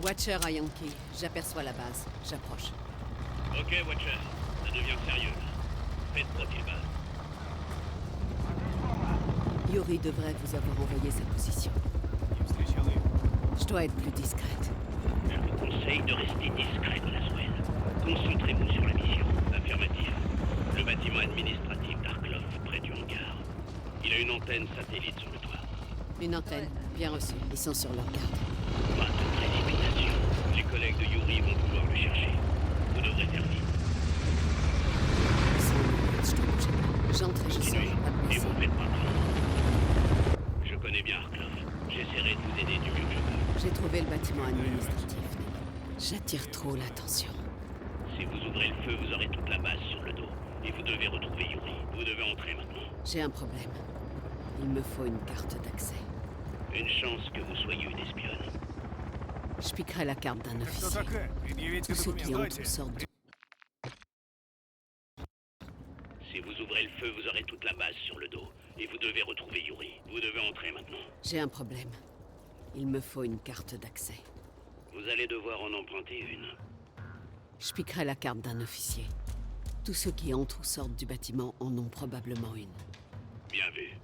Watcher à Yankee, j'aperçois la base. J'approche. Ok, Watcher. Ça devient sérieux, là. Faites profil bas. Yuri devrait vous avoir envoyé sa position. Je dois être plus discrète. Je vous conseille de rester discret de la Swell. Concentrez-vous sur la mission. Affirmatif. Le bâtiment administratif d'Arklov, près du hangar. Il a une antenne satellite sur le toit. Une antenne, bien reçue. Ils sont sur leur garde. Pas de précipitation. Les collègues de Yuri vont pouvoir le chercher. Vous devrez faire vite. Je dois bouger. J'entre et je sors. Continuez, Pas de et blessés. vous faites pas prendre. Je connais bien Arklov. J'essaierai de vous aider du mieux que je peux. J'ai trouvé le bâtiment administratif. J'attire trop l'attention. Si vous ouvrez le feu, vous aurez toute la base sur le dos. Et vous devez retrouver Yuri. Vous devez entrer maintenant. J'ai un problème. Il me faut une carte d'accès. Une chance que vous soyez une espionne. Je piquerai la carte d'un Кто officier. такая? Предъявите Tous ceux qui документы. entrent ou sortent du... Si vous ouvrez le feu, vous aurez toute la base sur le dos. Et vous devez retrouver Yuri. Vous devez entrer maintenant. J'ai un problème. Il me faut une carte d'accès. Vous allez devoir en emprunter une. Je piquerai la carte d'un officier. Tous ceux qui entrent ou sortent du bâtiment en ont probablement une. Bien vu.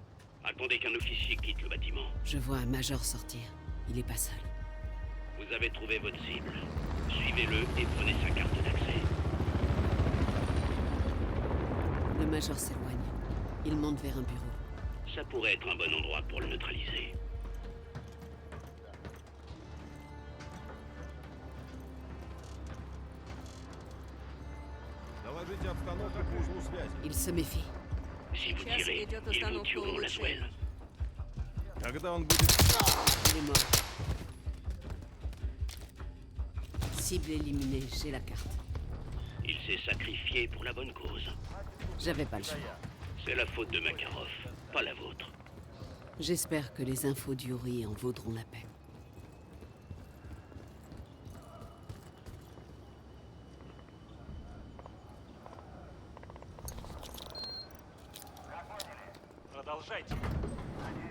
Attendez qu'un officier quitte le bâtiment. Je vois un major sortir. Il est pas seul. Vous avez trouvé votre cible. Suivez-le et prenez sa carte d'accès. Le major s'éloigne. Il monte vers un bureau. Ça pourrait être un bon endroit pour le neutraliser. Доложите обстановку по узлу связи. Il se méfie. Si vous tirez, ils vous tueront la Swell. Когда он будет... Il est mort. Cible éliminée, j'ai la carte. Il s'est sacrifié pour la bonne cause. J'avais pas le choix. C'est la faute de Makarov, pas la vôtre. J'espère que les infos d'Yuri en vaudront la peine.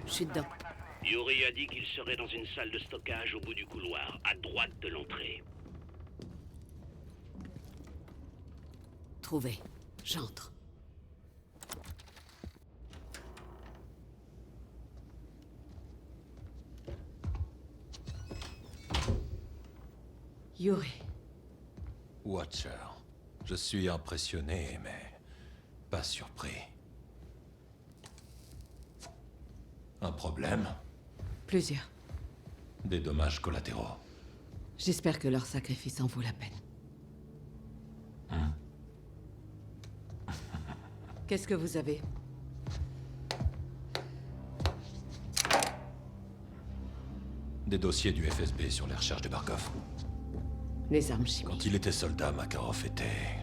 Je suis dedans. Yuri a dit qu'il serait dans une salle de stockage au bout du couloir, à droite de l'entrée. Trouvé. J'entre. Yuri. Watcher. Je suis impressionné, mais pas surpris. Un problème? Plusieurs. Des dommages collatéraux. J'espère que leur sacrifice en vaut la peine. Qu'est-ce que vous avez? Des dossiers du FSB sur les recherches de Barkov. Les armes chimiques. Quand il était soldat, Makarov était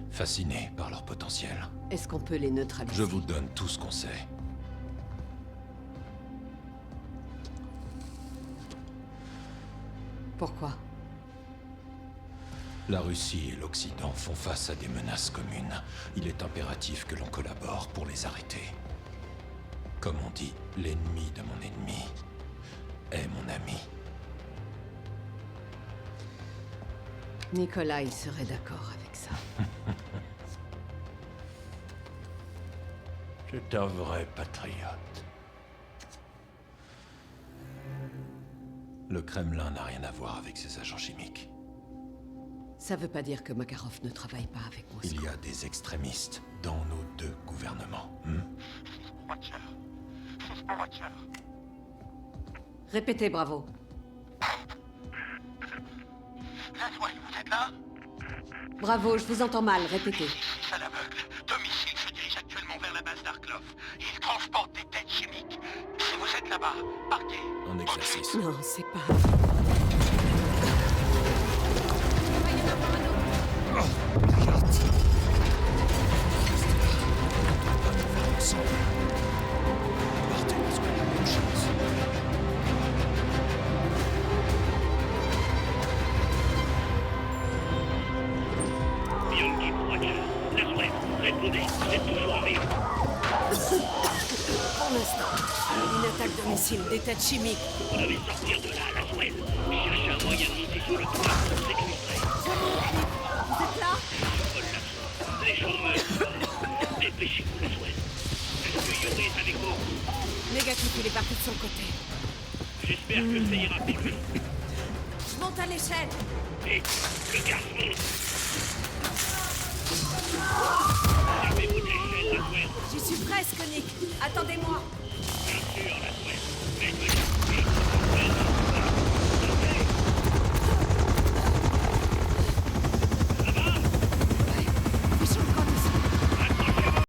fasciné par leur potentiel. Est-ce qu'on peut les neutraliser? Je vous donne tout ce qu'on sait. Pourquoi? La Russie et l'Occident font face à des menaces communes. Il est impératif que l'on collabore pour les arrêter. Comme on dit, l'ennemi de mon ennemi est mon ami. Nikolai serait d'accord avec ça. C'est un vrai patriote. Le Kremlin n'a rien à voir avec ses agents chimiques. Ça veut pas dire que Makarov ne travaille pas avec Moscou. Il y a des extrémistes dans nos deux gouvernements. Watcher. Watcher. Répétez, bravo. La Swell, vous êtes là? Bravo, je vous entends mal, répétez. À l'aveugle. Domicile se dirige actuellement vers la base d'Arklov. Il transporte des têtes chimiques. Si vous êtes là-bas, partez. En exercice. Non, c'est pas... Partez, parce qu'on a une chance. Yankee pour Watcher. La Swell, répondez, vous êtes toujours en vie. Pour l'instant, une attaque de de missiles, des têtes chimiques. Vous devez sortir de là, Laswell. Cherchez un moyen de monter sur le toit pour sécuriser. Vous êtes là? Les gens meurent. Dépêchez-vous, Laswell. Est-ce que Yuri est avec vous? Négatif, il est parti de son côté. J'espère que ça ira pour lui. Je monte à l'échelle. Vite, le garçon. Servez-vous de l'échelle, Laswell. J'y suis presque, Nick. Attendez-moi.